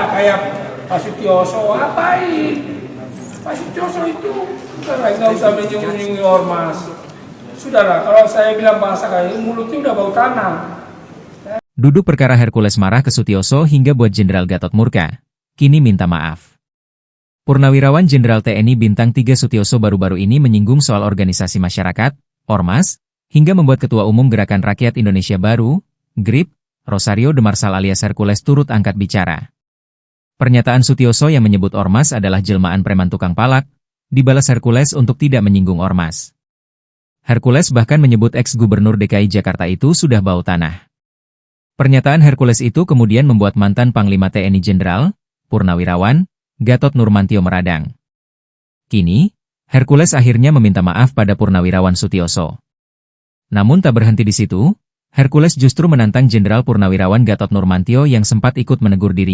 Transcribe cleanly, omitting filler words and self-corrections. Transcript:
nggak kayak Pak Sutioso, apain? Pak Sutioso itu nggak usah menyinggung ormas. Sudahlah, kalau saya bilang bahasa kayak mulutnya udah bau tanah. Duduk perkara Hercules marah ke Sutioso hingga buat Jenderal Gatot murka. Kini minta maaf. Purnawirawan Jenderal TNI Bintang 3 Sutioso baru-baru ini menyinggung soal organisasi masyarakat, ormas, hingga membuat Ketua Umum Gerakan Rakyat Indonesia Baru, GRIP, Rosario de Marsal alias Hercules turut angkat bicara. Pernyataan Sutioso yang menyebut ormas adalah jelmaan preman tukang palak, dibalas Hercules untuk tidak menyinggung ormas. Hercules bahkan menyebut ex-gubernur DKI Jakarta itu sudah bau tanah. Pernyataan Hercules itu kemudian membuat mantan Panglima TNI Jenderal, Purnawirawan, Gatot Nurmantio meradang. Kini, Hercules akhirnya meminta maaf pada Purnawirawan Sutioso. Namun tak berhenti di situ, Hercules justru menantang Jenderal Purnawirawan Gatot Nurmantio yang sempat ikut menegur dirinya.